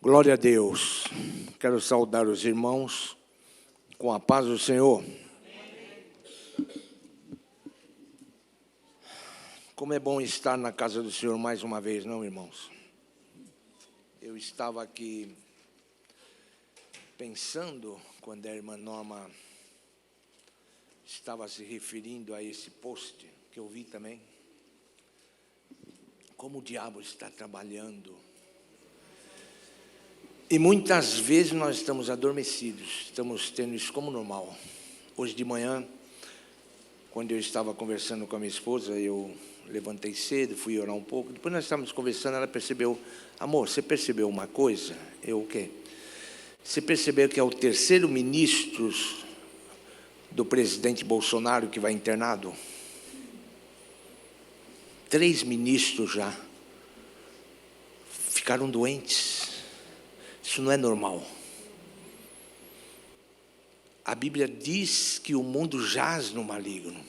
Glória a Deus. Quero saudar os irmãos com a paz do Senhor. Como é bom estar na casa do Senhor mais uma vez, não, irmãos? Eu estava aqui pensando, quando a irmã Norma estava se referindo a esse post, que eu vi também, como o diabo está trabalhando. E muitas vezes nós estamos adormecidos, estamos tendo isso como normal. Hoje de manhã, quando eu estava conversando com a minha esposa, eu levantei cedo, fui orar um pouco. Depois nós estávamos conversando, ela percebeu: amor, você percebeu uma coisa? Eu, o quê? Você percebeu que é o terceiro ministro do presidente Bolsonaro que vai internado? 3 ministros já ficaram doentes. Isso não é normal. A Bíblia diz que o mundo jaz no maligno.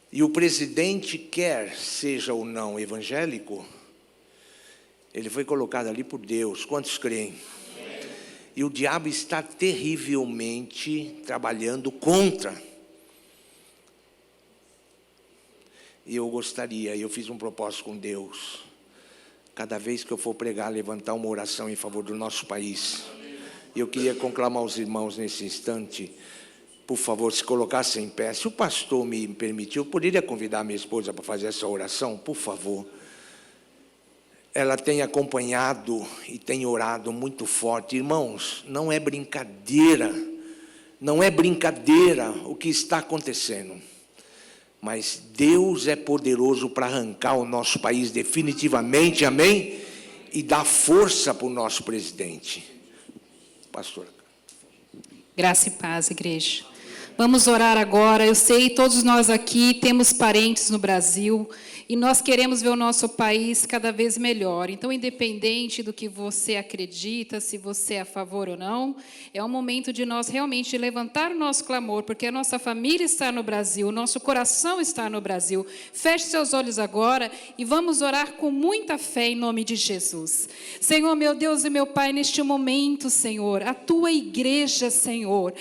E o presidente, quer seja ou não evangélico, ele foi colocado ali por Deus. Quantos creem? E o diabo está terrivelmente trabalhando contra. E eu fiz um propósito com Deus. Cada vez que eu for pregar, levantar uma oração em favor do nosso país. E eu queria conclamar os irmãos nesse instante, por favor, se colocassem em pé. Se o pastor me permitir, eu poderia convidar a minha esposa para fazer essa oração, por favor. Ela tem acompanhado e tem orado muito forte. Irmãos, não é brincadeira o que está acontecendo. Mas Deus é poderoso para arrancar o nosso país definitivamente, amém? E dar força para o nosso presidente. Pastora. Graça e paz, igreja. Vamos orar agora. Eu sei, todos nós aqui temos parentes no Brasil e nós queremos ver o nosso país cada vez melhor. Então, independente do que você acredita, se você é a favor ou não, é um momento de nós realmente levantar o nosso clamor, porque a nossa família está no Brasil, o nosso coração está no Brasil. Feche seus olhos agora e vamos orar com muita fé em nome de Jesus. Senhor, meu Deus e meu Pai, neste momento, Senhor, a tua igreja, Senhor,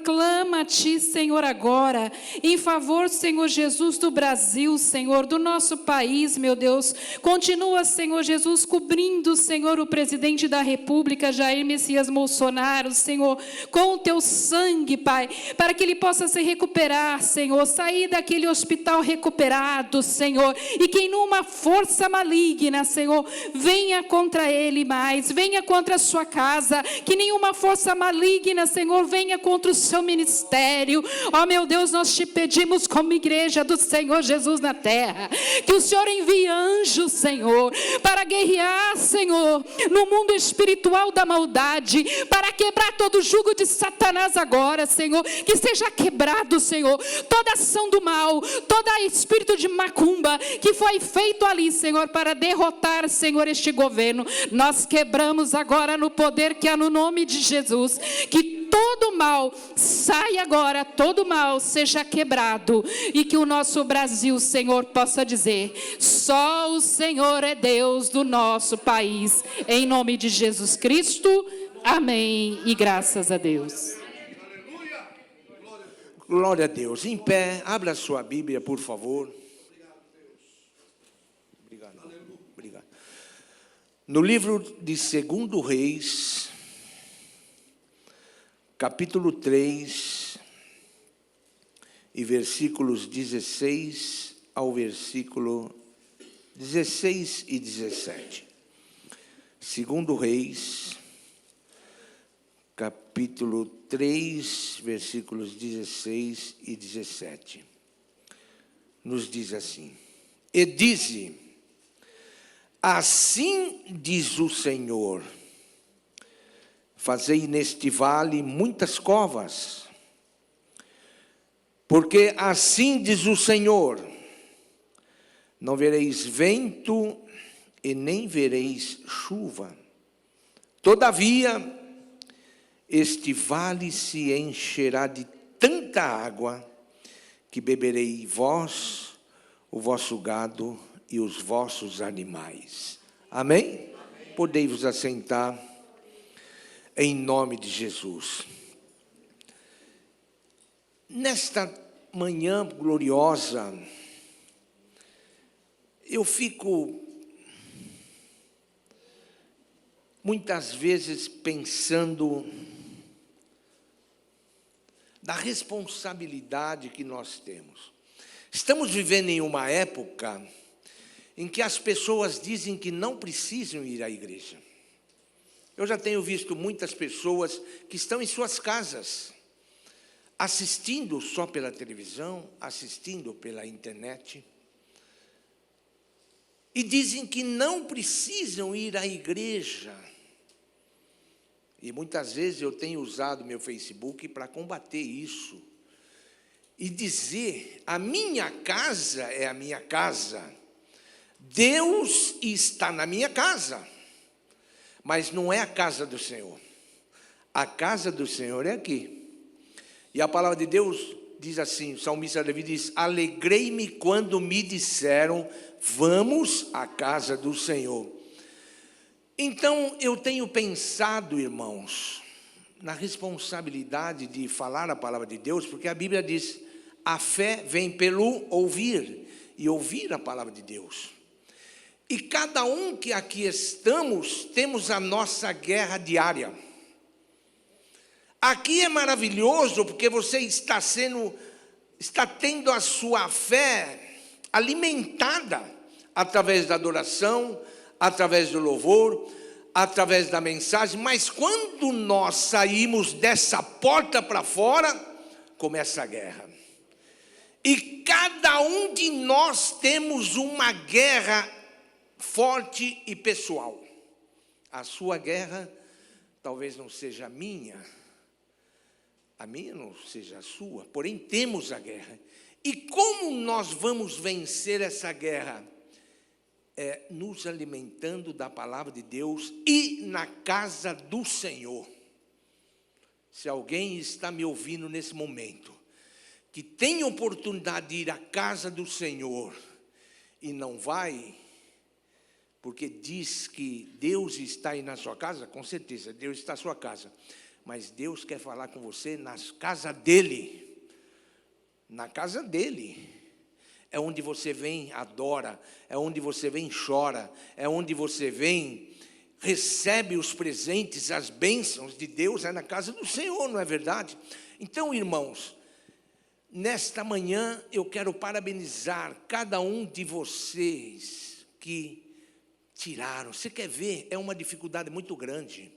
clama a Ti, Senhor, agora, em favor, Senhor Jesus, do Brasil, Senhor, do nosso país, meu Deus. Continua, Senhor Jesus, cobrindo, Senhor, o presidente da República, Jair Messias Bolsonaro, Senhor, com o Teu sangue, Pai, para que ele possa se recuperar, Senhor, sair daquele hospital recuperado, Senhor, e que nenhuma força maligna, Senhor, venha contra ele mais, venha contra a sua casa, que nenhuma força maligna, Senhor, venha contra o seu ministério. Ó meu Deus, nós te pedimos como igreja do Senhor Jesus na terra, que o Senhor envie anjos, Senhor, para guerrear, Senhor, no mundo espiritual da maldade, para quebrar todo jugo de Satanás agora, Senhor, que seja quebrado, Senhor, toda ação do mal, todo espírito de macumba que foi feito ali, Senhor, para derrotar, Senhor, este governo. Nós quebramos agora no poder que há no nome de Jesus, que todo mal saia agora, todo mal seja quebrado, e que o nosso Brasil, Senhor, possa dizer: só o Senhor é Deus do nosso país, em nome de Jesus Cristo, amém, e graças a Deus. Glória a Deus. Em pé, abra a sua Bíblia, por favor. Obrigado. No livro de 2 Reis, capítulo 3, e versículos 16 ao versículo 16 e 17. 2 Reis, capítulo 3, versículos 16 e 17. Nos diz assim: e dize, assim diz o Senhor, fazei neste vale muitas covas, porque assim diz o Senhor, não vereis vento e nem vereis chuva. Todavia, este vale se encherá de tanta água, que beberei vós, o vosso gado e os vossos animais. Amém? Podei vos assentar, em nome de Jesus. Nesta manhã gloriosa, eu fico muitas vezes pensando da responsabilidade que nós temos. Estamos vivendo em uma época em que as pessoas dizem que não precisam ir à igreja. Eu já tenho visto muitas pessoas que estão em suas casas, assistindo só pela televisão, assistindo pela internet, e dizem que não precisam ir à igreja. E muitas vezes eu tenho usado meu Facebook para combater isso. E dizer, a minha casa é a minha casa. Deus está na minha casa. Mas não é a casa do Senhor. A casa do Senhor é aqui. E a palavra de Deus diz assim, o salmista Davi diz, alegrei-me quando me disseram, vamos à casa do Senhor. Então, eu tenho pensado, irmãos, na responsabilidade de falar a palavra de Deus, porque a Bíblia diz, a fé vem pelo ouvir, e ouvir a palavra de Deus. E cada um que aqui estamos, temos a nossa guerra diária. Aqui é maravilhoso, porque você está tendo a sua fé alimentada através da adoração, através do louvor, através da mensagem, mas quando nós saímos dessa porta para fora, começa a guerra. E cada um de nós temos uma guerra forte e pessoal. A sua guerra talvez não seja a minha não seja a sua, porém temos a guerra. E como nós vamos vencer essa guerra? É nos alimentando da palavra de Deus e na casa do Senhor. Se alguém está me ouvindo nesse momento, que tem oportunidade de ir à casa do Senhor e não vai, porque diz que Deus está aí na sua casa, com certeza, Deus está na sua casa, mas Deus quer falar com você na casa dEle, na casa dEle. É onde você vem, adora, é onde você vem, chora, é onde você vem, recebe os presentes, as bênçãos de Deus, é na casa do Senhor, não é verdade? Então, irmãos, nesta manhã eu quero parabenizar cada um de vocês que tiraram. Você quer ver? É uma dificuldade muito grande.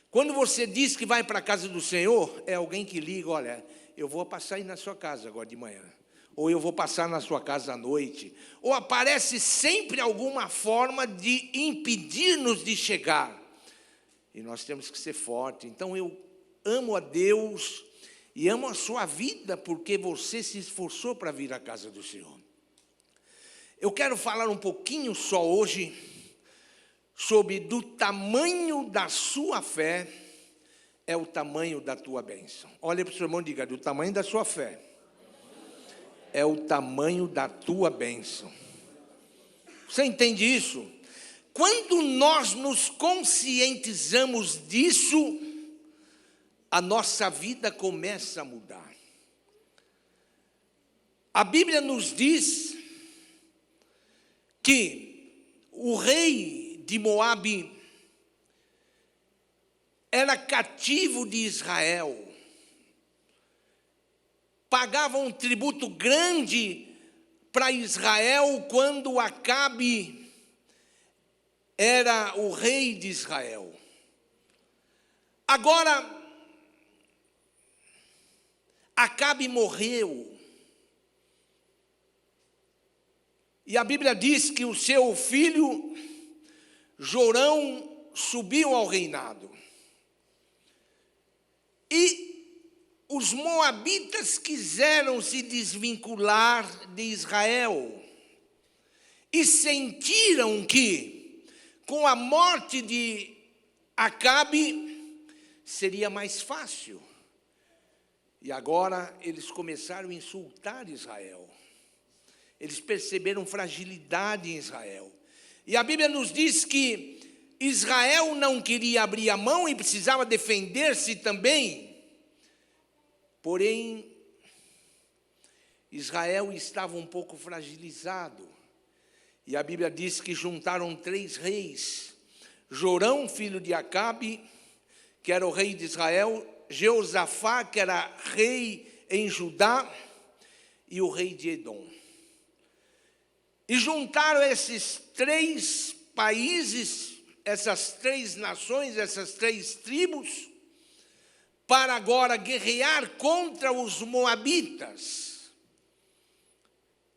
Quando você diz que vai para a casa do Senhor, é alguém que liga, olha, eu vou passar aí na sua casa agora de manhã. Ou eu vou passar na sua casa à noite, ou aparece sempre alguma forma de impedir-nos de chegar. E nós temos que ser fortes. Então eu amo a Deus e amo a sua vida, porque você se esforçou para vir à casa do Senhor. Eu quero falar um pouquinho só hoje sobre do tamanho da sua fé, é o tamanho da tua bênção. Olha para o seu irmão e diga, do tamanho da sua fé, é o tamanho da tua bênção. Você entende isso? Quando nós nos conscientizamos disso, a nossa vida começa a mudar. A Bíblia nos diz que o rei de Moabe era cativo de Israel, pagava um tributo grande para Israel quando Acabe era o rei de Israel. Agora, Acabe morreu. E a Bíblia diz que o seu filho, Jorão, subiu ao reinado. E os moabitas quiseram se desvincular de Israel. E sentiram que, com a morte de Acabe, seria mais fácil. E agora eles começaram a insultar Israel. Eles perceberam fragilidade em Israel. E a Bíblia nos diz que Israel não queria abrir a mão e precisava defender-se também. Porém, Israel estava um pouco fragilizado. E a Bíblia diz que juntaram 3 reis. Jorão, filho de Acabe, que era o rei de Israel, Jeosafá, que era rei em Judá, e o rei de Edom. E juntaram esses 3 países, essas 3 nações, essas 3 tribos, para agora guerrear contra os moabitas.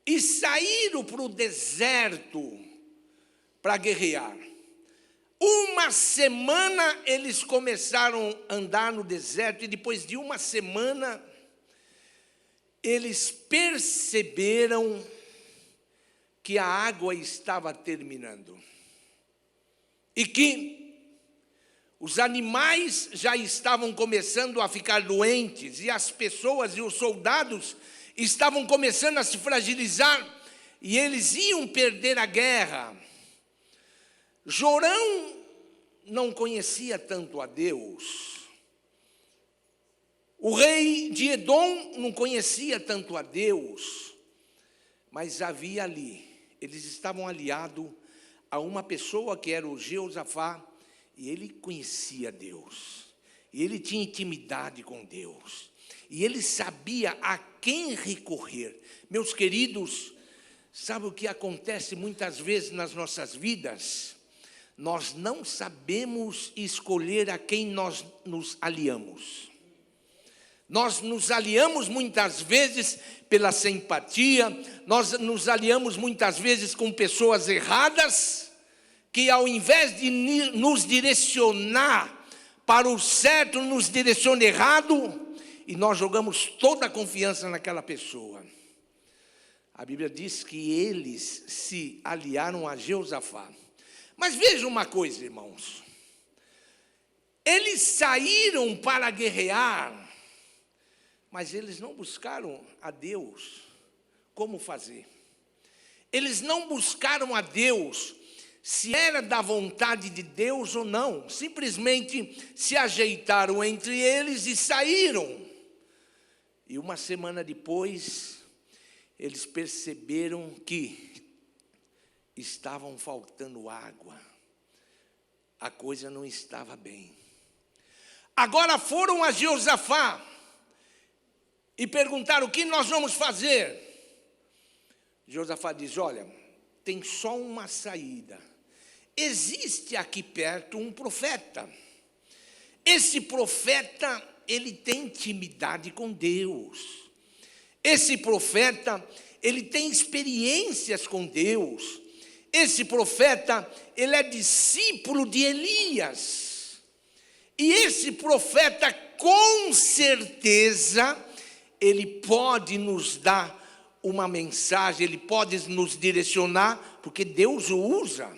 E saíram para o deserto para guerrear. Uma semana eles começaram a andar no deserto, e depois de uma semana, eles perceberam que a água estava terminando. E que os animais já estavam começando a ficar doentes, e as pessoas e os soldados estavam começando a se fragilizar, e eles iam perder a guerra. Jorão não conhecia tanto a Deus. O rei de Edom não conhecia tanto a Deus. Mas havia ali, eles estavam aliados a uma pessoa que era o Jeosafá, e ele conhecia Deus. E ele tinha intimidade com Deus. E ele sabia a quem recorrer. Meus queridos, sabe o que acontece muitas vezes nas nossas vidas? Nós não sabemos escolher a quem nós nos aliamos. Nós nos aliamos muitas vezes pela simpatia, nós nos aliamos muitas vezes com pessoas erradas, que ao invés de nos direcionar para o certo, nos direciona errado, e nós jogamos toda a confiança naquela pessoa. A Bíblia diz que eles se aliaram a Jeosafá. Mas veja uma coisa, irmãos. Eles saíram para guerrear, mas eles não buscaram a Deus como fazer. Eles não buscaram a Deus se era da vontade de Deus ou não. Simplesmente se ajeitaram entre eles e saíram. E uma semana depois, eles perceberam que estavam faltando água. A coisa não estava bem. Agora foram a Jeosafá e perguntaram: o que nós vamos fazer? Jeosafá diz: olha, tem só uma saída. Existe aqui perto um profeta. Esse profeta, ele tem intimidade com Deus. Esse profeta, ele tem experiências com Deus. Esse profeta, ele é discípulo de Elias. E esse profeta, com certeza, ele pode nos dar uma mensagem, ele pode nos direcionar, porque Deus o usa.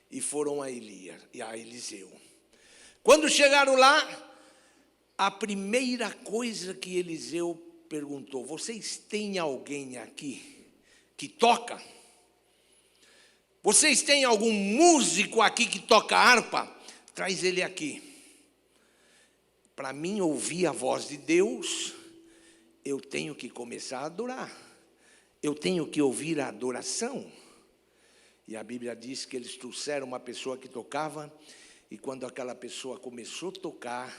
E foram a Elias e a Eliseu. Quando chegaram lá, a primeira coisa que Eliseu perguntou: vocês têm alguém aqui que toca? Vocês têm algum músico aqui que toca harpa? Traz ele aqui. Para mim ouvir a voz de Deus, eu tenho que começar a adorar. Eu tenho que ouvir a adoração. E a Bíblia diz que eles trouxeram uma pessoa que tocava, e quando aquela pessoa começou a tocar,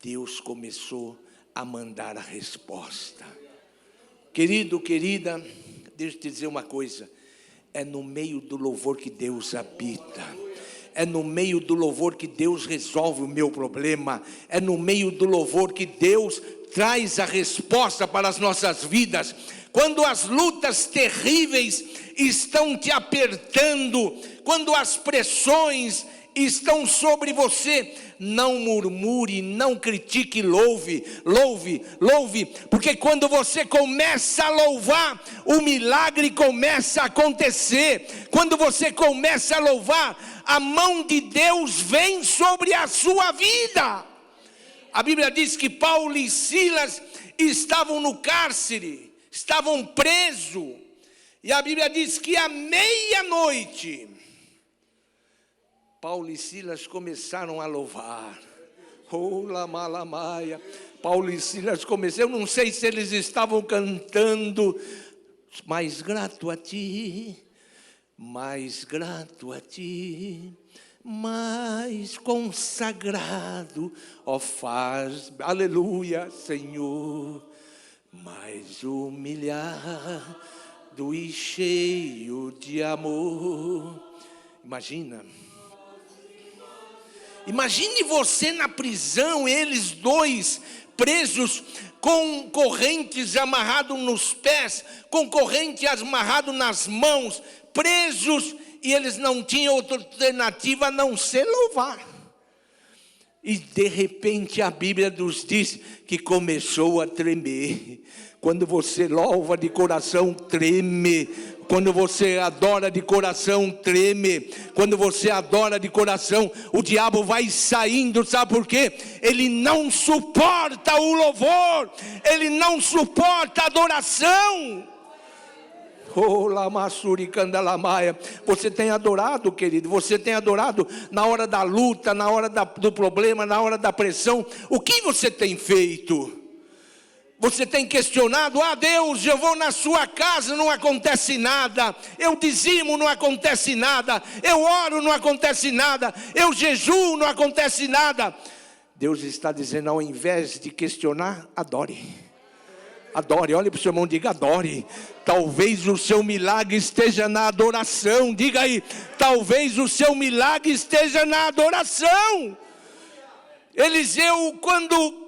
Deus começou a mandar a resposta. Querido, querida, deixa eu te dizer uma coisa. É no meio do louvor que Deus habita. É no meio do louvor que Deus resolve o meu problema. É no meio do louvor que Deus traz a resposta para as nossas vidas. Quando as lutas terríveis estão te apertando, quando as pressões estão sobre você, não murmure, não critique, louve, porque quando você começa a louvar, o milagre começa a acontecer. Quando você começa a louvar, a mão de Deus vem sobre a sua vida. A Bíblia diz que Paulo e Silas estavam no cárcere, estavam presos, e a Bíblia diz que à meia-noite, Paulo e Silas começaram a louvar. Oh, lamalamaia. Paulo e Silas começaram, eu não sei se eles estavam cantando, mais grato a ti, mais grato a ti, mais consagrado, ó faz, aleluia, Senhor, mais humilhado e cheio de amor. Imagine você na prisão, eles dois presos, com correntes amarradas nos pés, com corrente amarrado nas mãos, presos, e eles não tinham outra alternativa a não ser louvar. E de repente a Bíblia nos diz que começou a tremer. Quando você louva de coração, treme. Quando você adora de coração, treme. Quando você adora de coração, o diabo vai saindo, sabe por quê? Ele não suporta o louvor, ele não suporta a adoração. Oh, lamassuri candalamaya. Você tem adorado, querido, você tem adorado na hora da luta, na hora do problema, na hora da pressão. O que você tem feito? Você tem questionado, Deus, eu vou na sua casa, não acontece nada, eu dizimo, não acontece nada, eu oro, não acontece nada, eu jejuo, não acontece nada. Deus está dizendo, ao invés de questionar, adore. Adore, olhe para o seu irmão e diga, adore. Talvez o seu milagre esteja na adoração, diga aí, talvez o seu milagre esteja na adoração. Eliseu, quando...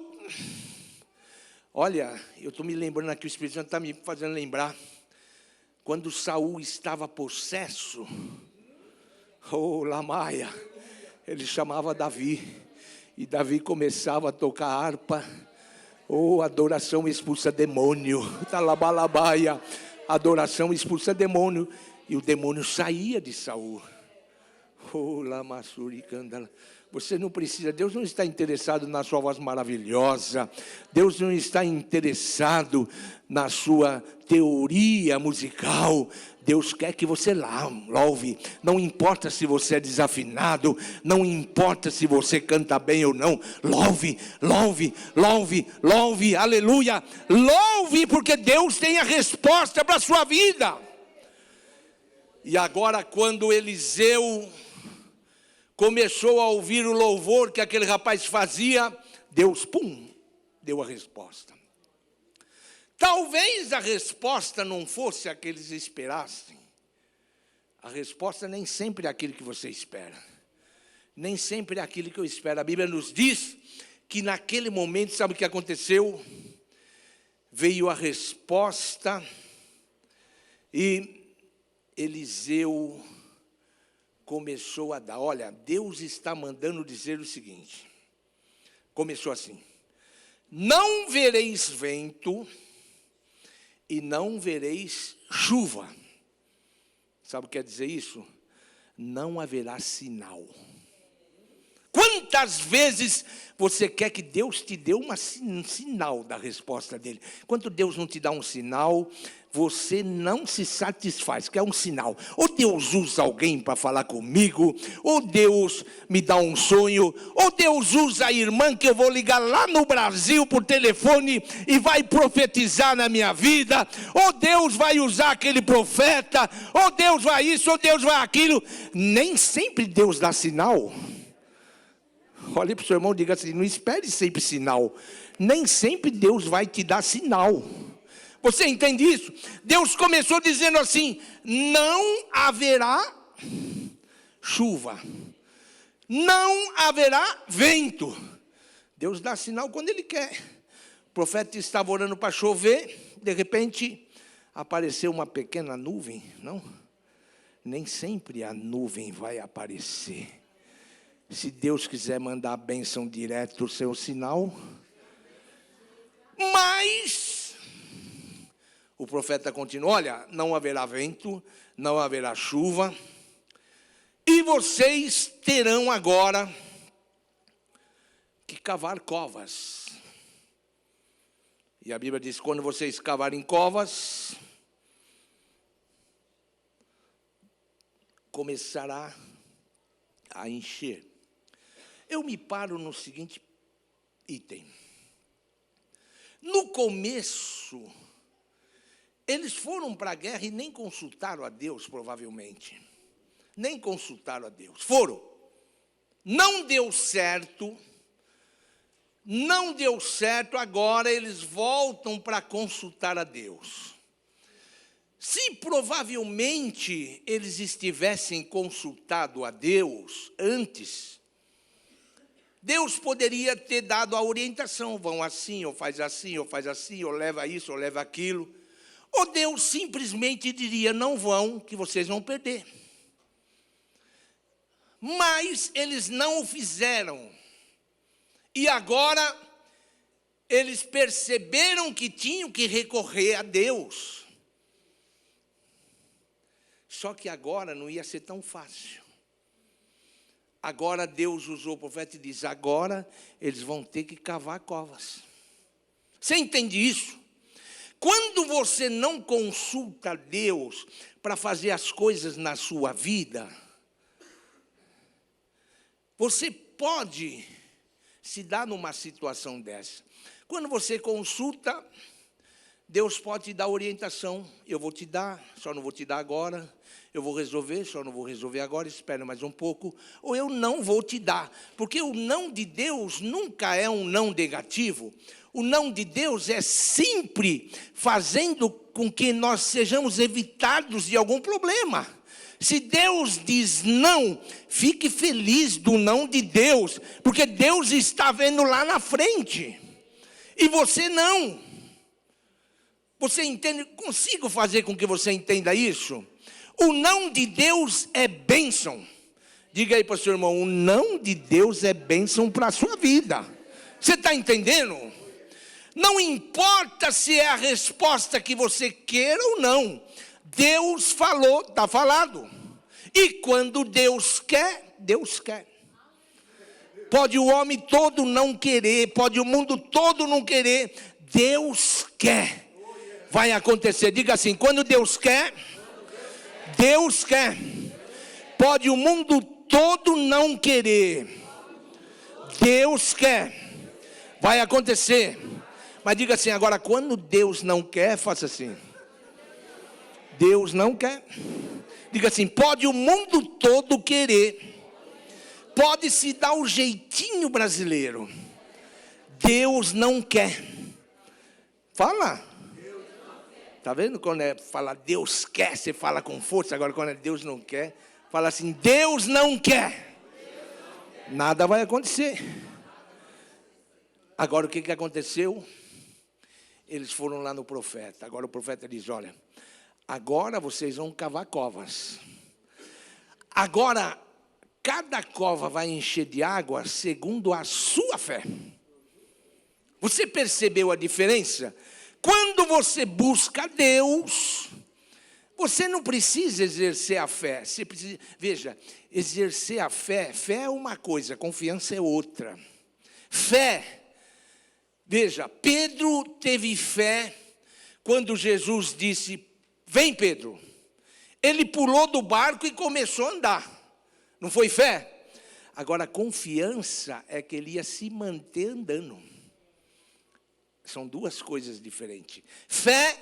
Olha, eu estou me lembrando aqui, o Espírito Santo está me fazendo lembrar, quando Saul estava possesso, oh, Lamaia, ele chamava Davi, e Davi começava a tocar harpa, oh, adoração expulsa demônio, talabalabaia, adoração expulsa demônio, e o demônio saía de Saul, oh, Lamassuri Candala. Você não precisa, Deus não está interessado na sua voz maravilhosa, Deus não está interessado na sua teoria musical, Deus quer que você louve, não importa se você é desafinado, não importa se você canta bem ou não, louve, louve, louve, louve, aleluia, louve, porque Deus tem a resposta para a sua vida. E agora quando Eliseu começou a ouvir o louvor que aquele rapaz fazia, Deus, deu a resposta. Talvez a resposta não fosse a que eles esperassem. A resposta nem sempre é aquilo que você espera. Nem sempre é aquilo que eu espero. A Bíblia nos diz que naquele momento, sabe o que aconteceu? Veio a resposta e Eliseu começou a dar, olha, Deus está mandando dizer o seguinte, começou assim, não vereis vento e não vereis chuva. Sabe o que quer dizer isso? Não haverá sinal. Quantas vezes você quer que Deus te dê um sinal da resposta dele? Quando Deus não te dá um sinal, você não se satisfaz, quer um sinal. Ou Deus usa alguém para falar comigo, ou Deus me dá um sonho, ou Deus usa a irmã que eu vou ligar lá no Brasil por telefone e vai profetizar na minha vida, ou Deus vai usar aquele profeta, ou Deus vai isso, ou Deus vai aquilo. Nem sempre Deus dá sinal. Olhe para o seu irmão e diga assim, não espere sempre sinal. Nem sempre Deus vai te dar sinal. Você entende isso? Deus começou dizendo assim, não haverá chuva. Não haverá vento. Deus dá sinal quando Ele quer. O profeta estava orando para chover, de repente apareceu uma pequena nuvem. Não, nem sempre a nuvem vai aparecer. Se Deus quiser mandar a bênção direto do seu sinal, mas o profeta continua, olha, não haverá vento, não haverá chuva, e vocês terão agora que cavar covas. E a Bíblia diz, quando vocês cavarem covas, começará a encher, eu me paro no seguinte item. No começo, eles foram para a guerra e nem consultaram a Deus, provavelmente. Nem consultaram a Deus. Foram. Não deu certo. Não deu certo, agora eles voltam para consultar a Deus. Se provavelmente eles estivessem consultado a Deus antes, Deus poderia ter dado a orientação, vão assim, ou faz assim, ou faz assim, ou leva isso, ou leva aquilo. Ou Deus simplesmente diria, não vão, que vocês vão perder. Mas eles não o fizeram. E agora, eles perceberam que tinham que recorrer a Deus. Só que agora não ia ser tão fácil. Agora Deus usou o profeta e diz, agora eles vão ter que cavar covas. Você entende isso? Quando você não consulta Deus para fazer as coisas na sua vida, você pode se dar numa situação dessa. Quando você consulta, Deus pode te dar orientação. Eu vou te dar, só não vou te dar agora. Eu vou resolver, só não vou resolver agora, espera mais um pouco. Ou eu não vou te dar. Porque o não de Deus nunca é um não negativo. O não de Deus é sempre fazendo com que nós sejamos evitados de algum problema. Se Deus diz não, fique feliz do não de Deus, porque Deus está vendo lá na frente, e você não. Você entende? Consigo fazer com que você entenda isso? O não de Deus é bênção. Diga aí para o seu irmão, o não de Deus é bênção para a sua vida. Você está entendendo? Não importa se é a resposta que você queira ou não. Deus falou, está falado. E quando Deus quer, Deus quer. Pode o homem todo não querer, pode o mundo todo não querer, Deus quer. Vai acontecer, diga assim, quando Deus quer, Deus quer. Pode o mundo todo não querer, Deus quer. Vai acontecer. Mas diga assim, agora quando Deus não quer, faça assim. Deus não quer. Diga assim, pode o mundo todo querer. Pode se dar o jeitinho brasileiro. Deus não quer. Fala. Está vendo? Quando é falar Deus quer, você fala com força. Agora quando é Deus não quer, fala assim, Deus não quer. Nada vai acontecer. Agora o que aconteceu? Eles foram lá no profeta. Agora o profeta diz, olha, agora vocês vão cavar covas. Agora, cada cova vai encher de água segundo a sua fé. Você percebeu a diferença? Quando você busca Deus, você não precisa exercer a fé. Você precisa, veja, exercer a fé, fé é uma coisa, confiança é outra. Fé. Veja, Pedro teve fé quando Jesus disse, vem Pedro. Ele pulou do barco e começou a andar. Não foi fé? Agora, confiança é que ele ia se manter andando. São duas coisas diferentes. Fé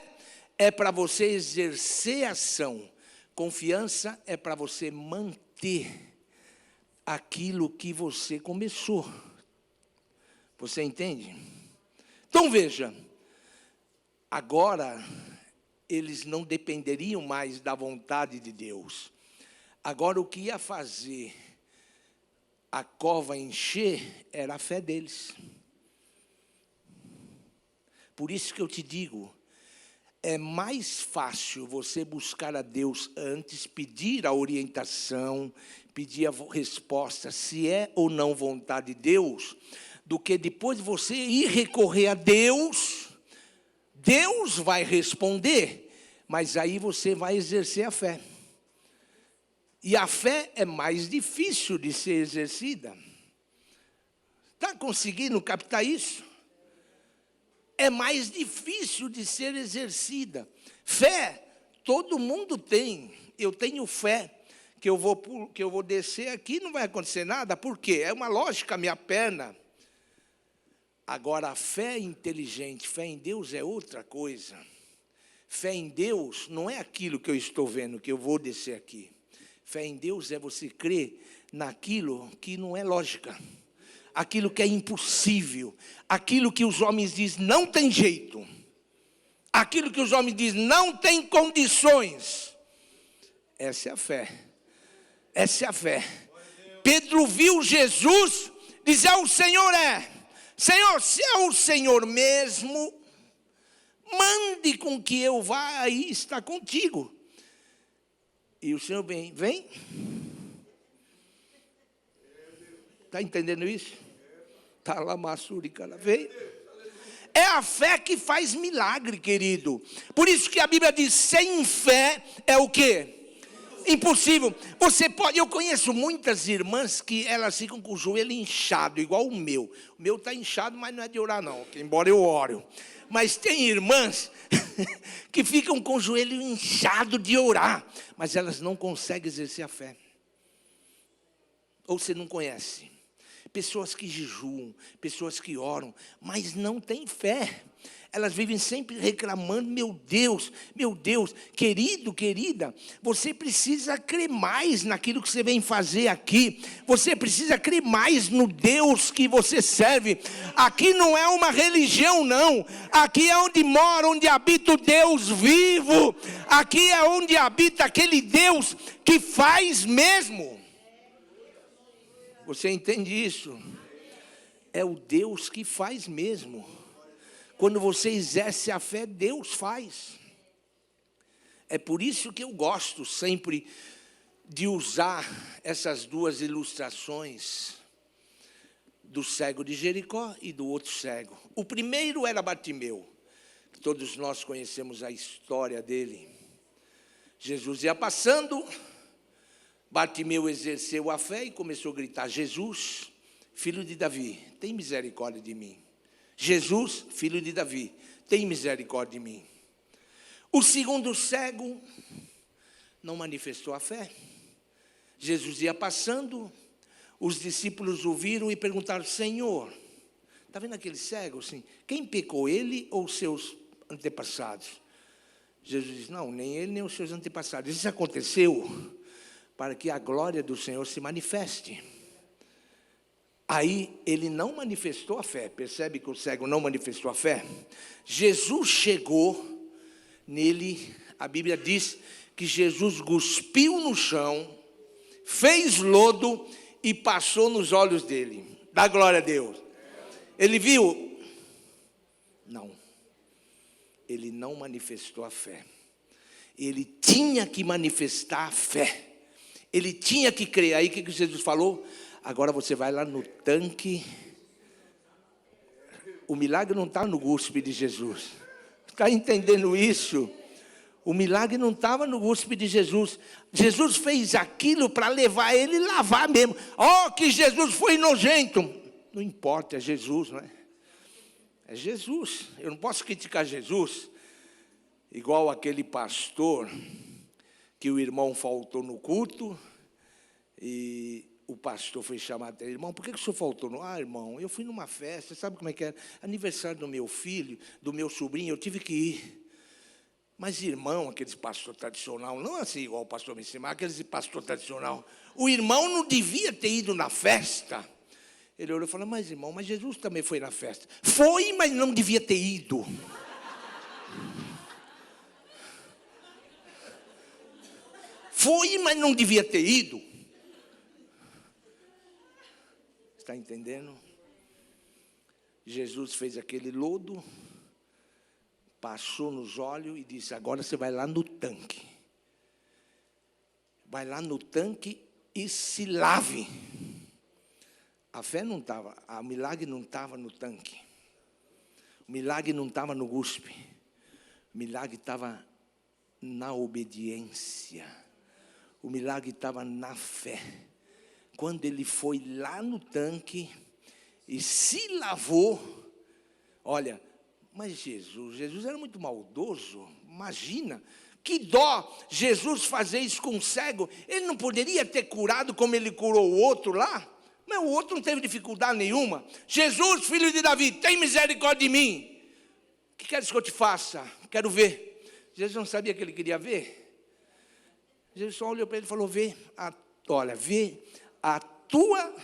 é para você exercer ação. Confiança é para você manter aquilo que você começou. Você entende? Então veja, agora eles não dependeriam mais da vontade de Deus. Agora o que ia fazer a cova encher era a fé deles. Por isso que eu te digo, é mais fácil você buscar a Deus antes, pedir a orientação, pedir a resposta, se é ou não vontade de Deus, do que depois você ir recorrer a Deus. Deus vai responder, mas aí você vai exercer a fé. E a fé é mais difícil de ser exercida. Está conseguindo captar isso? É mais difícil de ser exercida. Fé, todo mundo tem. Eu tenho fé que eu vou descer aqui, não vai acontecer nada. Por quê? É uma lógica, minha perna. Agora, a fé inteligente, fé em Deus é outra coisa. Fé em Deus não é aquilo que eu estou vendo, que eu vou descer aqui. Fé em Deus é você crer naquilo que não é lógica, aquilo que é impossível, aquilo que os homens dizem não tem jeito, aquilo que os homens dizem não tem condições. Essa é a fé. Essa é a fé. Pedro viu Jesus dizer ao Senhor: Senhor, se é o Senhor mesmo, mande com que eu vá aí estar contigo. E o Senhor vem. Está entendendo isso? Está lá, Massuricara, vem. É a fé que faz milagre, querido. Por isso que a Bíblia diz, sem fé é o quê? Impossível. Você pode, eu conheço muitas irmãs que elas ficam com o joelho inchado, igual o meu. O meu está inchado, mas não é de orar não, embora eu oro. Mas tem irmãs que ficam com o joelho inchado de orar, mas elas não conseguem exercer a fé. Ou você não conhece? Pessoas que jejuam, pessoas que oram, mas não têm fé. Elas vivem sempre reclamando, meu Deus, querido, querida, você precisa crer mais naquilo que você vem fazer aqui. Você precisa crer mais no Deus que você serve. Aqui não é uma religião, não. Aqui é onde mora, onde habita o Deus vivo. Aqui é onde habita aquele Deus que faz mesmo. Você entende isso? É o Deus que faz mesmo. Quando você exerce a fé, Deus faz. É por isso que eu gosto sempre de usar essas duas ilustrações, do cego de Jericó e do outro cego. O primeiro era Bartimeu. Todos nós conhecemos a história dele. Jesus ia passando, Bartimeu exerceu a fé e começou a gritar: Jesus, filho de Davi, tem misericórdia de mim. Jesus, filho de Davi, tem misericórdia de mim. O segundo cego não manifestou a fé. Jesus ia passando, os discípulos o viram e perguntaram: Senhor, está vendo aquele cego? Assim, quem pecou, ele ou seus antepassados? Jesus disse: não, nem ele nem os seus antepassados. Isso aconteceu para que a glória do Senhor se manifeste. Aí ele não manifestou a fé. Percebe que o cego não manifestou a fé? Jesus chegou nele, a Bíblia diz que Jesus cuspiu no chão, fez lodo e passou nos olhos dele. Dá glória a Deus. Ele viu? Não. Ele não manifestou a fé. Ele tinha que manifestar a fé. Ele tinha que crer. Aí o que Jesus falou? Agora você vai lá no tanque. O milagre não está no cuspe de Jesus. Está entendendo isso? O milagre não estava no cuspe de Jesus. Jesus fez aquilo para levar ele e lavar mesmo. Oh, que Jesus foi nojento. Não importa, é Jesus, não é? É Jesus. Eu não posso criticar Jesus. Igual aquele pastor que o irmão faltou no culto e o pastor foi chamado, irmão, por que o senhor faltou? Ah, irmão, eu fui numa festa, sabe como é que era? Aniversário do meu filho, do meu sobrinho, eu tive que ir. Mas, irmão, aqueles pastor tradicional, não assim igual o pastor me ensinou, aqueles pastor tradicional, o irmão não devia ter ido na festa. Ele olhou e falou: mas, irmão, mas Jesus também foi na festa. Foi, mas não devia ter ido. Foi, mas não devia ter ido. Está entendendo? Jesus fez aquele lodo, passou nos olhos e disse: agora você vai lá no tanque. Vai lá no tanque e se lave. A fé não estava, o milagre não estava no tanque. O milagre não estava no cuspe. O milagre estava na obediência. O milagre estava na fé. Quando ele foi lá no tanque e se lavou, olha, mas Jesus era muito maldoso. Imagina Que dó Jesus fazer isso com um cego. Ele não poderia ter curado como ele curou o outro lá? Mas o outro não teve dificuldade nenhuma. Jesus, filho de Davi, tem misericórdia de mim. O que queres que eu te faça? Quero ver. Jesus não sabia que ele queria ver. Jesus só olhou para ele e falou, vê, a tua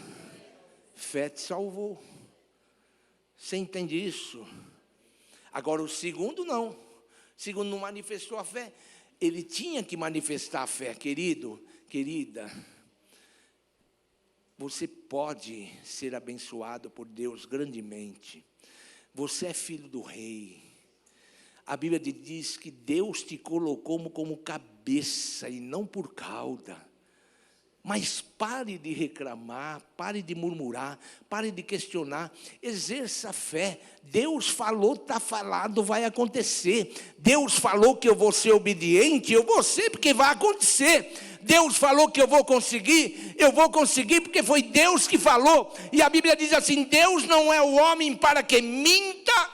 fé te salvou. Você entende isso? Agora o segundo não. O segundo não manifestou a fé. Ele tinha que manifestar a fé, querido, querida. Você pode ser abençoado por Deus grandemente. Você é filho do rei. A Bíblia diz que Deus te colocou como cabeça e não por cauda. Mas pare de reclamar, pare de murmurar, pare de questionar, exerça a fé. Deus falou, está falado, vai acontecer. Deus falou que eu vou ser obediente, eu vou ser porque vai acontecer. Deus falou que eu vou conseguir porque foi Deus que falou. E a Bíblia diz assim, Deus não é o homem para que minta,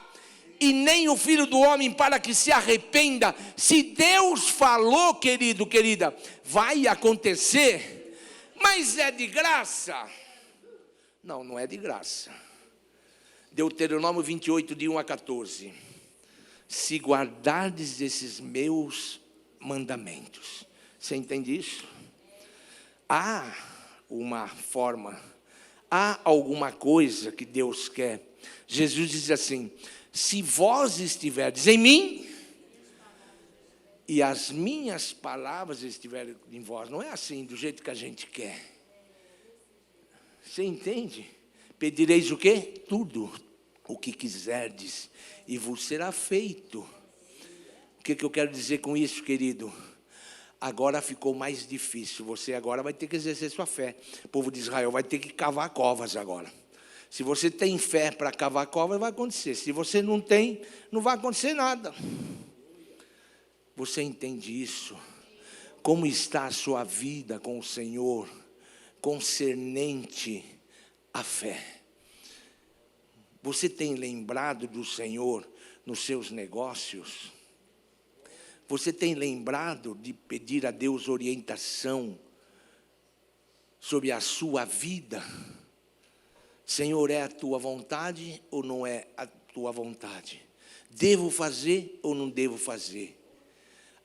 e nem o filho do homem para que se arrependa. Se Deus falou, querido, querida, vai acontecer. Mas é de graça? Não, não é de graça. Deuteronômio 28, de 1 a 14. Se guardardes esses meus mandamentos. Você entende isso? Há uma forma, há alguma coisa que Deus quer. Jesus diz assim, se vós estiverdes em mim, e as minhas palavras estiverem em vós. Não é assim, do jeito que a gente quer. Você entende? Pedireis o quê? Tudo o que quiserdes, e vos será feito. O que eu quero dizer com isso, querido? Agora ficou mais difícil. Você agora vai ter que exercer sua fé. O povo de Israel vai ter que cavar covas agora. Se você tem fé para cavar covas, vai acontecer. Se você não tem, não vai acontecer nada. Você entende isso? Como está a sua vida com o Senhor, concernente à fé? Você tem lembrado do Senhor nos seus negócios? Você tem lembrado de pedir a Deus orientação sobre a sua vida? Senhor, é a tua vontade ou não é a tua vontade? Devo fazer ou não devo fazer?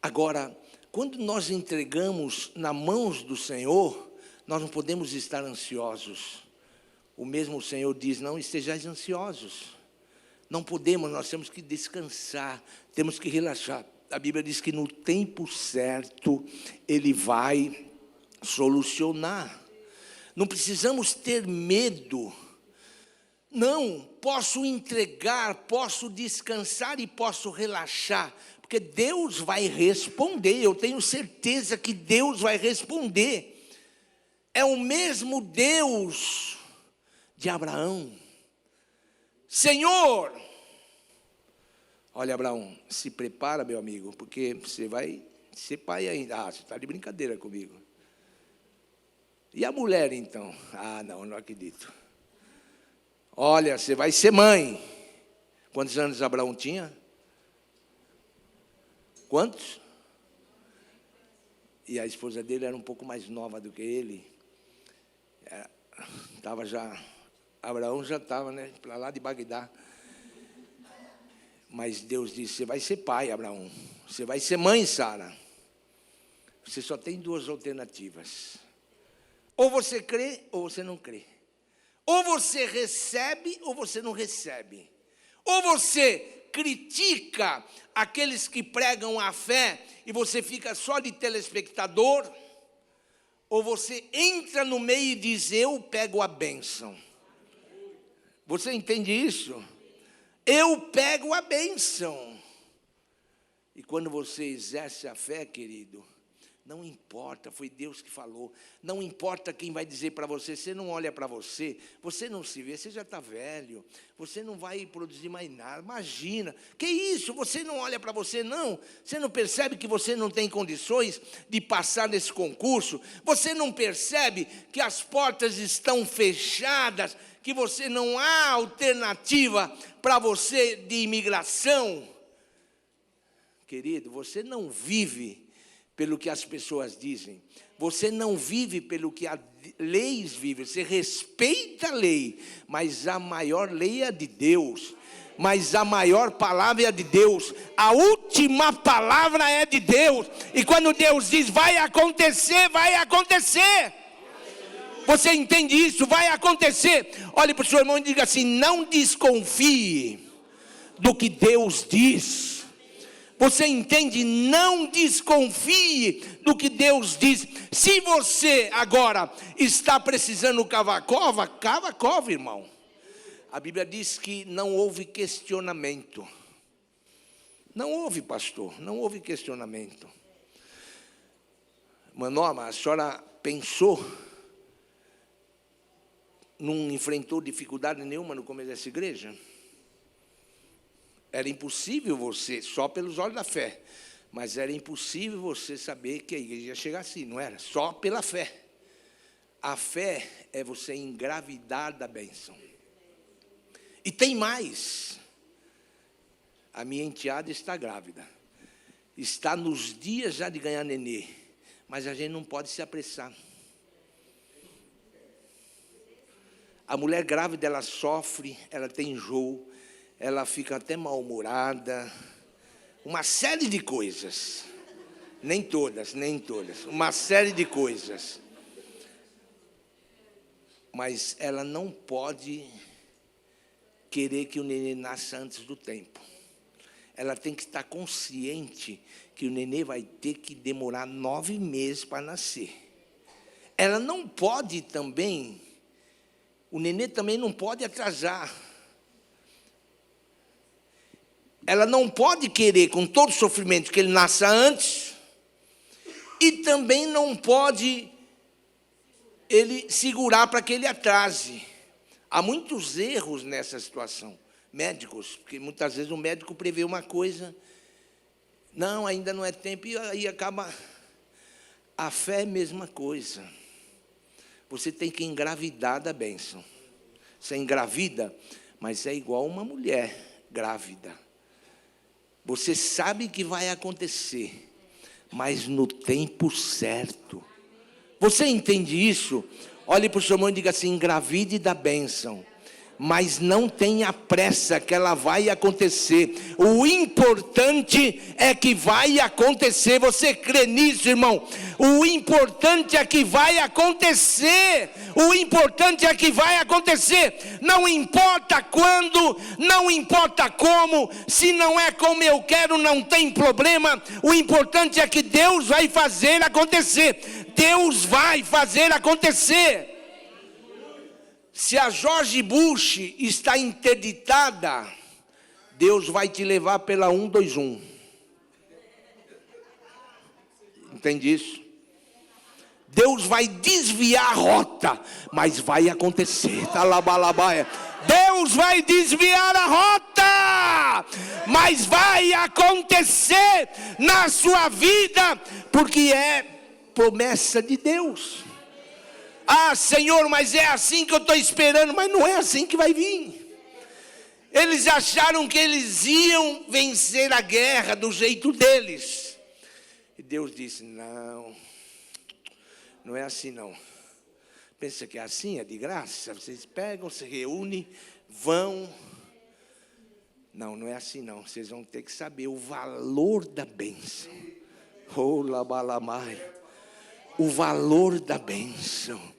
Agora, quando nós entregamos nas mãos do Senhor, nós não podemos estar ansiosos. O mesmo Senhor diz, não estejais ansiosos. Não podemos, nós temos que descansar, temos que relaxar. A Bíblia diz que no tempo certo, Ele vai solucionar. Não precisamos ter medo. Não, posso entregar, posso descansar e posso relaxar. Porque Deus vai responder, eu tenho certeza que Deus vai responder. É o mesmo Deus de Abraão. Senhor, olha, Abraão, se prepara, meu amigo, porque você vai ser pai ainda. Ah, você está de brincadeira comigo. E a mulher, então? Ah, não acredito. Olha, você vai ser mãe. Quantos anos Abraão tinha? Quantos? E a esposa dele era um pouco mais nova do que ele. Abraão já estava, né, para lá de Bagdá. Mas Deus disse, você vai ser pai, Abraão. Você vai ser mãe, Sara. Você só tem duas alternativas. Ou você crê, ou você não crê. Ou você recebe, ou você não recebe. Ou você critica aqueles que pregam a fé e você fica só de telespectador, ou você entra no meio e diz, eu pego a bênção. Você entende isso? Eu pego a bênção. E quando você exerce a fé, querido, não importa, foi Deus que falou. Não importa quem vai dizer para você, você não olha para você, você não se vê, você já está velho, você não vai produzir mais nada. Imagina, que isso, você não olha para você, não? Você não percebe que você não tem condições de passar nesse concurso? Você não percebe que as portas estão fechadas, que você não há alternativa para você de imigração? Querido, você não vive pelo que as pessoas dizem. Você não vive pelo que as leis vivem. Você respeita a lei, mas a maior lei é a de Deus. Mas a maior palavra é a de Deus. A última palavra é de Deus. E quando Deus diz vai acontecer, vai acontecer. Você entende isso? Vai acontecer. Olhe para o seu irmão e diga assim: não desconfie do que Deus diz. Você entende? Não desconfie do que Deus diz. Se você agora está precisando cavar cova, cava cova, irmão. A Bíblia diz que não houve questionamento. Não houve, pastor, não houve questionamento. Manoma, a senhora pensou, não enfrentou dificuldade nenhuma no começo dessa igreja? Era impossível você, só pelos olhos da fé, mas era impossível você saber que a igreja ia chegar assim, não era? Só pela fé. A fé é você engravidar da bênção. E tem mais. A minha enteada está grávida. Está nos dias já de ganhar nenê. Mas a gente não pode se apressar. A mulher grávida, ela sofre, ela tem enjoo, ela fica até mal-humorada. Uma série de coisas. Nem todas. Uma série de coisas. Mas ela não pode querer que o nenê nasça antes do tempo. Ela tem que estar consciente que o nenê vai ter que demorar 9 meses para nascer. Ela não pode também, o nenê também não pode atrasar. Ela não pode querer, com todo o sofrimento, que ele nasça antes, e também não pode ele segurar para que ele atrase. Há muitos erros nessa situação, médicos, porque muitas vezes o médico prevê uma coisa, não, ainda não é tempo, e aí acaba. A fé é a mesma coisa. Você tem que engravidar da bênção. Você engravida, mas é igual uma mulher grávida. Você sabe que vai acontecer, mas no tempo certo. Você entende isso? Olhe para o seu irmão e diga assim: engravide da bênção, mas não tenha pressa que ela vai acontecer. O importante é que vai acontecer. Você crê nisso, irmão? O importante é que vai acontecer. O importante é que vai acontecer. Não importa quando, não importa como. Se não é como eu quero, não tem problema. O importante é que Deus vai fazer acontecer. Deus vai fazer acontecer. Se a George Bush está interditada, Deus vai te levar pela 121. Entende isso? Deus vai desviar a rota, mas vai acontecer. Talabalabaia. Deus vai desviar a rota, mas vai acontecer na sua vida, porque é promessa de Deus. Ah, Senhor, mas é assim que eu estou esperando. Mas não é assim que vai vir. Eles acharam que eles iam vencer a guerra do jeito deles. E Deus disse: não, não é assim não. Pensa que é assim, é de graça. Vocês pegam, se reúnem, vão. Não, não é assim não. Vocês vão ter que saber o valor da bênção. Oh, labalamai. O valor da bênção.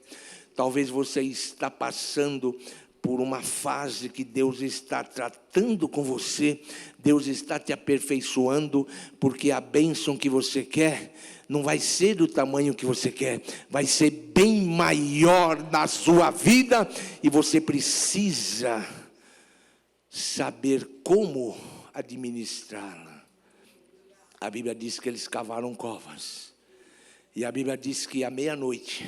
Talvez você está passando por uma fase que Deus está tratando com você, Deus está te aperfeiçoando, porque a bênção que você quer não vai ser do tamanho que você quer, vai ser bem maior na sua vida, e você precisa saber como administrá-la. A Bíblia diz que eles cavaram covas, e a Bíblia diz que à meia-noite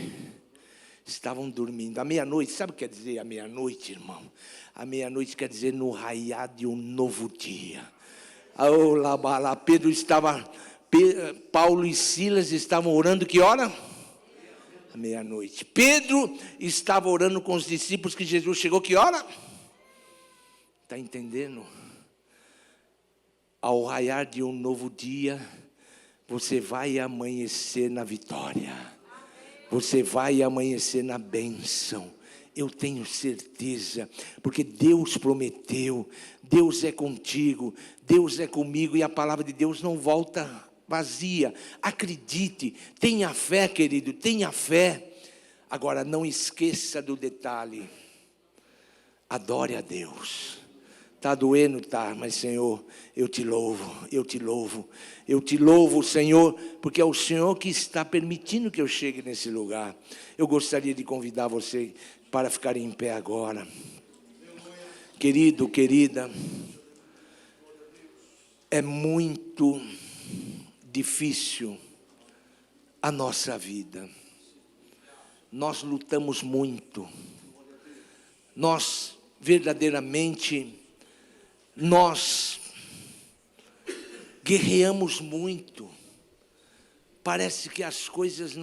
estavam dormindo. À meia-noite, sabe o que quer dizer à meia-noite, irmão? À meia-noite quer dizer no raiar de um novo dia. Paulo e Silas estavam orando que hora? À meia-noite. Pedro estava orando com os discípulos que Jesus chegou que hora? Está entendendo? ao raiar de um novo dia, você vai amanhecer na vitória. Você vai amanhecer na bênção. Eu tenho certeza, porque Deus prometeu, Deus é contigo, Deus é comigo, e a palavra de Deus não volta vazia. Acredite, tenha fé, querido, tenha fé. Agora, não esqueça do detalhe. Adore a Deus. Está doendo, tá, mas Senhor, eu te louvo, eu te louvo. Eu te louvo, Senhor, porque é o Senhor que está permitindo que eu chegue nesse lugar. Eu gostaria de convidar você para ficar em pé agora. Querido, querida, é muito difícil a nossa vida. Nós lutamos muito. Nós verdadeiramente, nós guerreamos muito. Parece que as coisas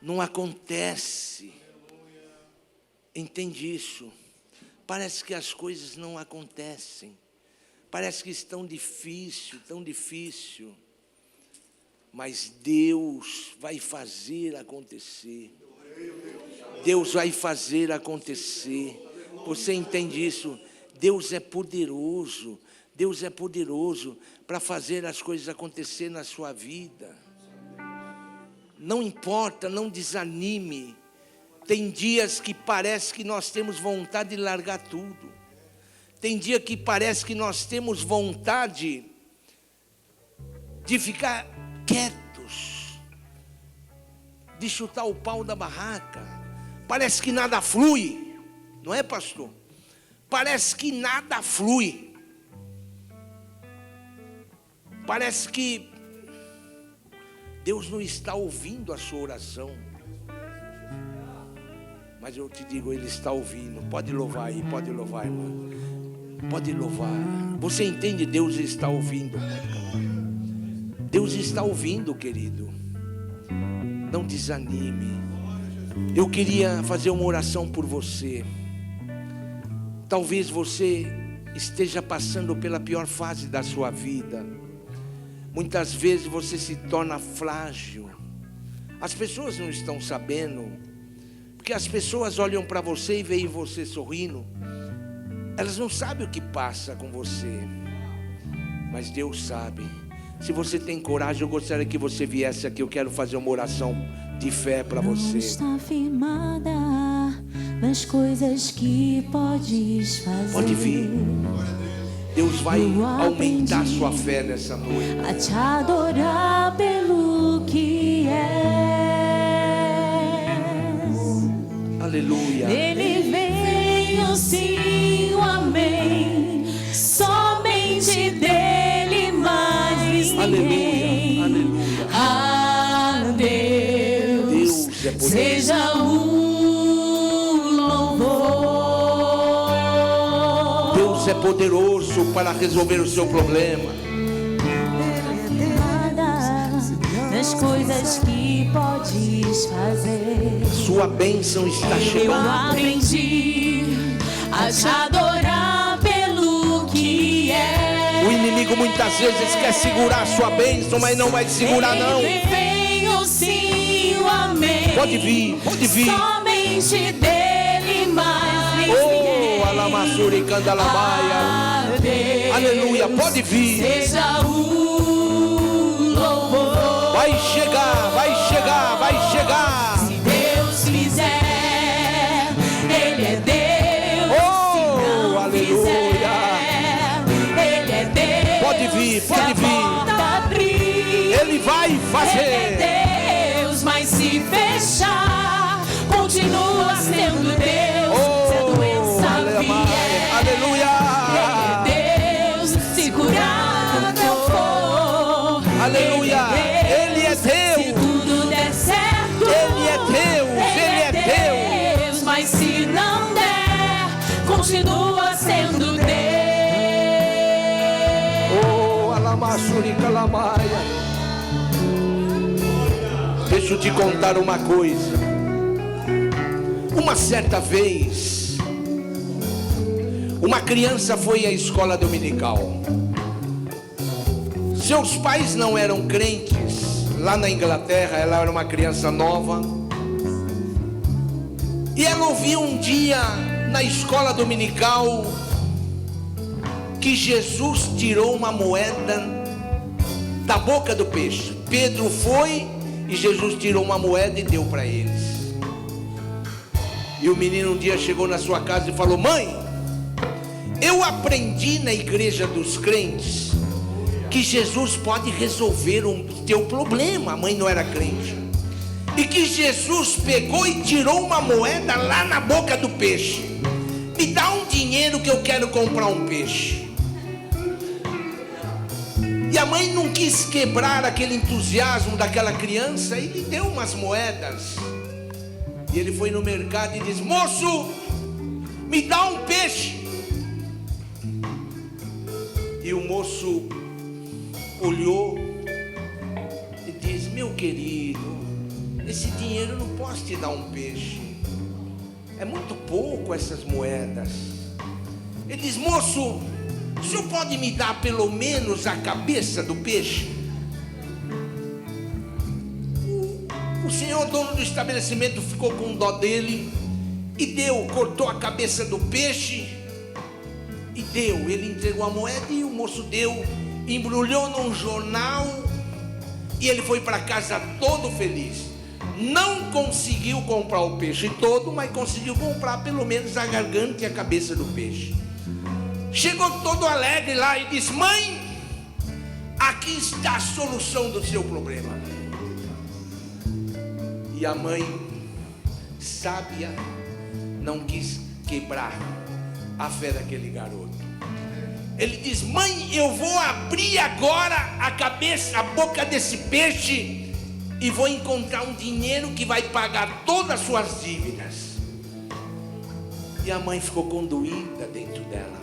não acontecem. Entende isso? Parece que as coisas não acontecem. Parece que estão difícil, tão difícil. Mas Deus vai fazer acontecer. Deus vai fazer acontecer. Você entende isso? Deus é poderoso. Deus é poderoso para fazer as coisas acontecer na sua vida. Não importa, não desanime. Tem dias que parece que nós temos vontade de largar tudo. Tem dia que parece que nós temos vontade de ficar quietos, de chutar o pau da barraca. Parece que nada flui, não é, pastor? Parece que nada flui. Parece que Deus não está ouvindo a sua oração. Mas eu te digo, Ele está ouvindo. Pode louvar aí, pode louvar, irmão. Pode louvar. Você entende? Deus está ouvindo. Deus está ouvindo, querido. Não desanime. Eu queria fazer uma oração por você. Talvez você esteja passando pela pior fase da sua vida. Muitas vezes você se torna frágil. As pessoas não estão sabendo, porque as pessoas olham para você e veem você sorrindo. Elas não sabem o que passa com você, mas Deus sabe. Se você tem coragem, eu gostaria que você viesse aqui. Eu quero fazer uma oração de fé para você. Não está firmada nas coisas que podes fazer. Pode vir. Deus vai aumentar sua fé nessa noite. A te adorar pelo que és. Aleluia. Ele vem o sim, o amém. Somente dele mais ninguém. Aleluia, aleluia. A Deus, Deus é poderoso. seja o louvor. Deus é poderoso para resolver o seu problema. Nas coisas que podes fazer, Sua bênção está eu chegando. aprendi a te adorar pelo que é. O inimigo muitas vezes quer segurar a sua bênção, mas não vai segurar não. Ele vem o sim, o amém. Pode vir, pode vir. Somente dele mais ninguém. Oh, alamassuri candalabaia. A Deus, Aleluia, pode vir. seja o louvor. Vai chegar, vai chegar, vai chegar. Se Deus fizer, Ele é Deus. Oh, Se não aleluia. fizer, Ele é Deus. Pode vir, pode Se a vir. porta abrir, Ele vai fazer. Ele é Deus, mas se fechar, continua sendo Deus. Se a doença vier, aleluia. Ele é Deus. Se curar não for, Aleluia. Ele é se Deus. tudo der certo, Ele é Deus, Ele é Deus. Mas se não der, continua sendo Deus. Oh, alamassuri calamaia. Deixa eu te contar uma coisa. Uma certa vez, Uma criança foi à escola dominical. Seus pais não eram crentes. Lá na Inglaterra, ela era uma criança nova. E ela ouviu um dia na escola dominical que Jesus tirou uma moeda da boca do peixe. Pedro foi e Jesus tirou uma moeda e deu para eles. E o menino um dia chegou na sua casa e falou: mãe, eu aprendi na igreja dos crentes que Jesus pode resolver o teu problema. A mãe não era crente. E que Jesus pegou e tirou uma moeda lá na boca do peixe. Me dá um dinheiro que eu quero comprar um peixe. E a mãe não quis quebrar aquele entusiasmo daquela criança e lhe deu umas moedas. E ele foi no mercado e disse: moço, me dá um peixe. E o moço olhou e disse: meu querido, esse dinheiro eu não posso te dar um peixe, é muito pouco essas moedas. Ele diz: moço, o senhor pode me dar pelo menos a cabeça do peixe? O senhor dono do estabelecimento ficou com dó dele e deu, cortou a cabeça do peixe e deu. Ele entregou a moeda e o moço deu, embrulhou num jornal e ele foi para casa todo feliz. Não conseguiu comprar o peixe todo, mas conseguiu comprar pelo menos a garganta e a cabeça do peixe. Chegou todo alegre lá e disse: mãe, aqui está a solução do seu problema. E a mãe, sábia, não quis quebrar a fé daquele garoto. Ele diz: mãe, eu vou abrir agora a cabeça, a boca desse peixe e vou encontrar um dinheiro que vai pagar todas as suas dívidas. E a mãe ficou condoída dentro dela,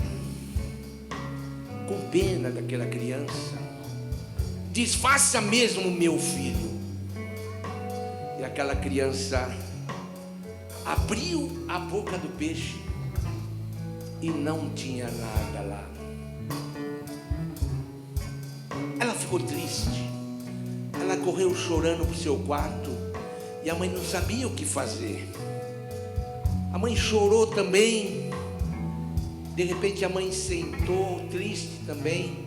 com pena daquela criança. Diz: faça mesmo, meu filho. E aquela criança abriu a boca do peixe e não tinha nada lá. Ela ficou triste. Ela correu chorando para o seu quarto e a mãe não sabia o que fazer. A mãe chorou também. De repente a mãe sentou triste também,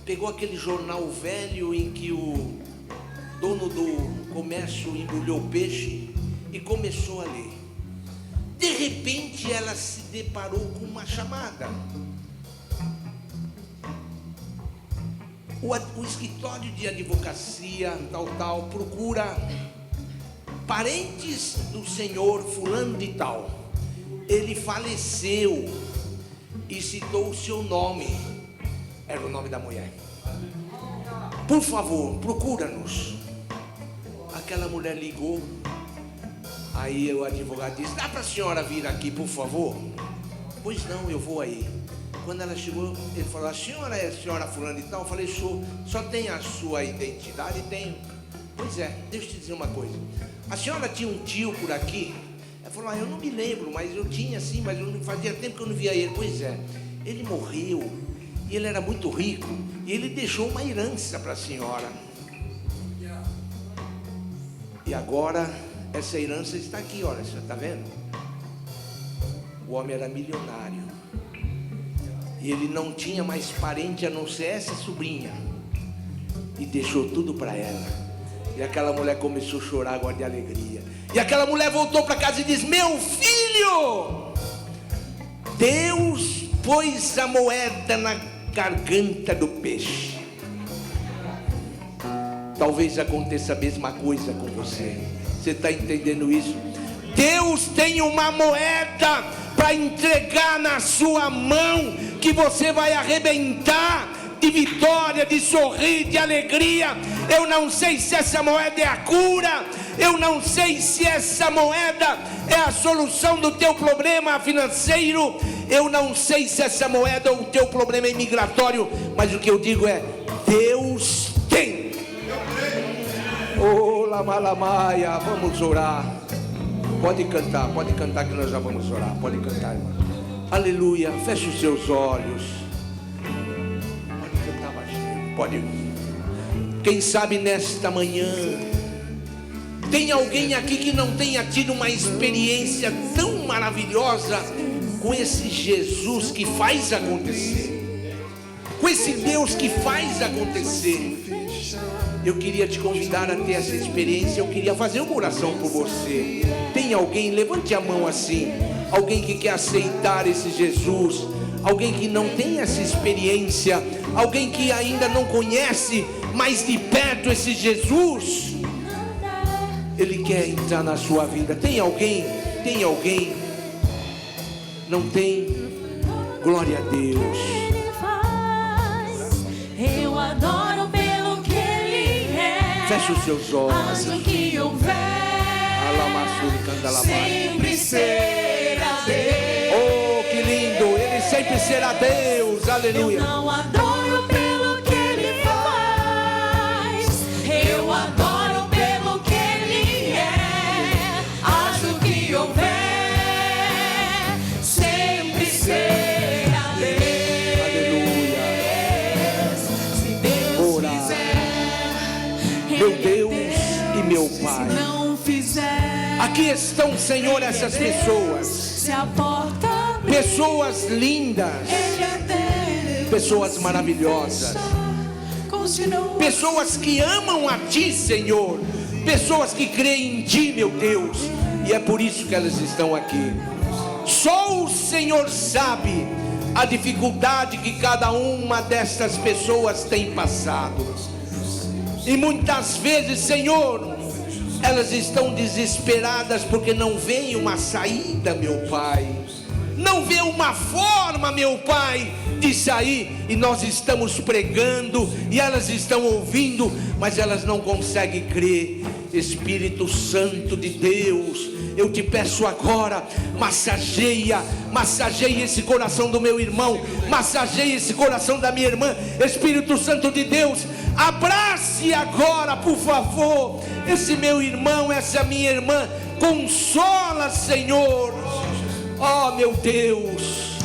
pegou aquele jornal velho em que o dono do comércio embrulhou o peixe e começou a ler. De repente ela se deparou com uma chamada. O escritório de advocacia tal procura parentes do senhor fulano de tal. Ele faleceu e citou o seu nome. Era o nome da mulher. Por favor, procura-nos. Aquela mulher ligou. Aí o advogado disse: dá para a senhora vir aqui, por favor? Pois não, eu vou aí. Quando ela chegou, ele falou: a senhora é a senhora fulana e tal? Eu falei: só tem a sua identidade? Tenho. Pois é, deixa eu te dizer uma coisa. A senhora tinha um tio por aqui? Ela falou: eu não me lembro, mas eu tinha sim, mas eu fazia tempo que eu não via ele. Pois é, ele morreu e ele era muito rico e ele deixou uma herança para a senhora. E agora essa herança está aqui, olha, você está vendo? O homem era milionário e ele não tinha mais parente a não ser essa sobrinha, e deixou tudo para ela. E aquela mulher começou a chorar agora de alegria. E aquela mulher voltou para casa e disse: meu filho, Deus pôs a moeda na garganta do peixe. Talvez aconteça a mesma coisa com você. Você está entendendo isso? Deus tem uma moeda para entregar na sua mão, que você vai arrebentar de vitória, de sorrir, de alegria. Eu não sei se essa moeda é a cura, eu não sei se essa moeda é a solução do teu problema financeiro, eu não sei se essa moeda é o teu problema imigratório, mas o que eu digo é: Deus tem. Oh, Lamalamaia, vamos orar. Pode cantar que nós já vamos orar. Pode cantar, irmão. Aleluia. Feche os seus olhos. Pode. Quem sabe nesta manhã tem alguém aqui que não tenha tido uma experiência tão maravilhosa com esse Jesus que faz acontecer, com esse Deus que faz acontecer. Eu queria te convidar a ter essa experiência. Eu queria fazer uma oração por você. Tem alguém? Levante a mão assim. Alguém que quer aceitar esse Jesus, alguém que não tem essa experiência, alguém que ainda não conhece mais de perto esse Jesus. Ele quer entrar na sua vida. Tem alguém? Tem alguém? Não tem? Glória a Deus. Eu adoro pelo que Ele é. Feche os seus olhos. Faça o que houver, sempre será Deus. Oh, que lindo! Ele sempre será Deus. Aleluia. Eu não adoro pelo que Ele faz, eu adoro pelo que Ele é. Haja o que houver, sempre será Deus. Aleluia. Se Deus Ora. fizer, Meu Ele é Deus e meu Pai. Se não fizer, Aqui estão, Senhor, essas pessoas. se a porta abrir, Pessoas lindas. Ele é Deus. Pessoas maravilhosas. Continua. Pessoas que amam a Ti, Senhor. Pessoas que creem em Ti, meu Deus. E é por isso que elas estão aqui. Só o Senhor sabe a dificuldade que cada uma dessas pessoas tem passado. E muitas vezes, Senhor, elas estão desesperadas porque não veem uma saída, meu Pai. Não vê uma forma, meu Pai, de sair. E nós estamos pregando e elas estão ouvindo, mas elas não conseguem crer. Espírito Santo de Deus, eu te peço agora, massageia esse coração do meu irmão, massageia esse coração da minha irmã. Espírito Santo de Deus, abrace agora, por favor, esse meu irmão, essa minha irmã. Consola, Senhor. Oh, meu Deus.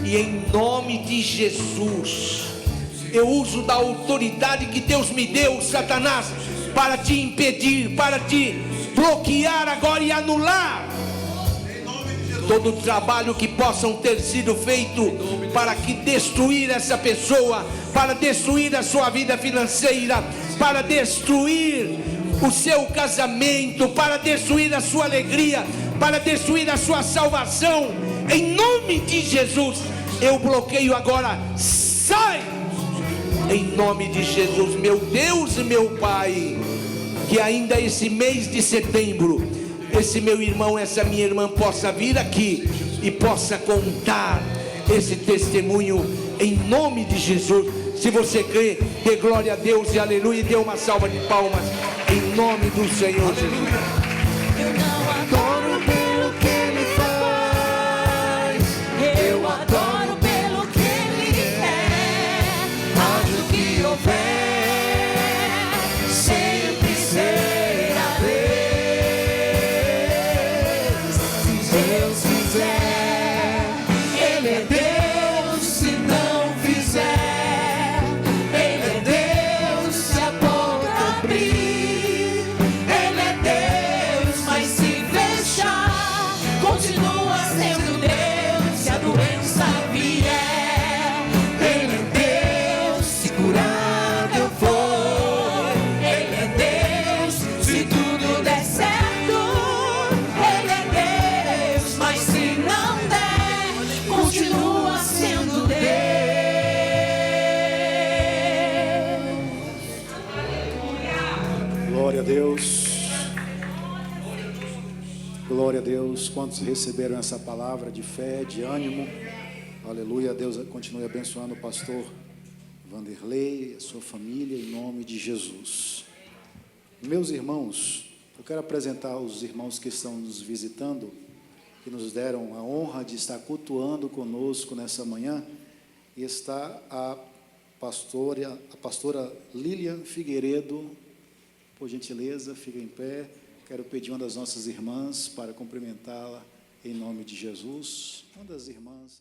E em nome de Jesus, eu uso da autoridade que Deus me deu, Satanás, para te impedir, para te bloquear agora e anular todo o trabalho que possam ter sido feito para que destruir essa pessoa, para destruir a sua vida financeira, para destruir o seu casamento, para destruir a sua alegria, para destruir a sua salvação. Em nome de Jesus, eu bloqueio agora. Sai! Em nome de Jesus, meu Deus e meu Pai, que ainda esse mês de setembro, esse meu irmão, essa minha irmã possa vir aqui e possa contar esse testemunho em nome de Jesus. Se você crê, dê glória a Deus e aleluia, e dê uma salva de palmas em nome do Senhor Jesus. Eu não adoro pelo que Ele faz, eu adoro pelo que Ele é. Haja o que houver, sempre será Deus. Se Deus fizer, Ele é Deus. Se não fizer, Ele é Deus. Se a porta abrir, Ele é Deus. Mas se fechar, continua sendo Deus. Se a doença vier, Ele é Deus. Se curar eu for, Ele é Deus. Se tudo der certo, Ele é Deus. Mas se não der, continua sendo Deus. Glória a Deus. Glória a Deus. Quantos receberam essa palavra de fé, de ânimo? Aleluia. Deus continue abençoando o pastor Vanderlei, a sua família, em nome de Jesus. Meus irmãos, eu quero apresentar os irmãos que estão nos visitando, que nos deram a honra de estar cultuando conosco nessa manhã. E está a pastora Lilian Figueiredo. Por gentileza, fica em pé. Quero pedir uma das nossas irmãs para cumprimentá-la em nome de Jesus. Uma das irmãs.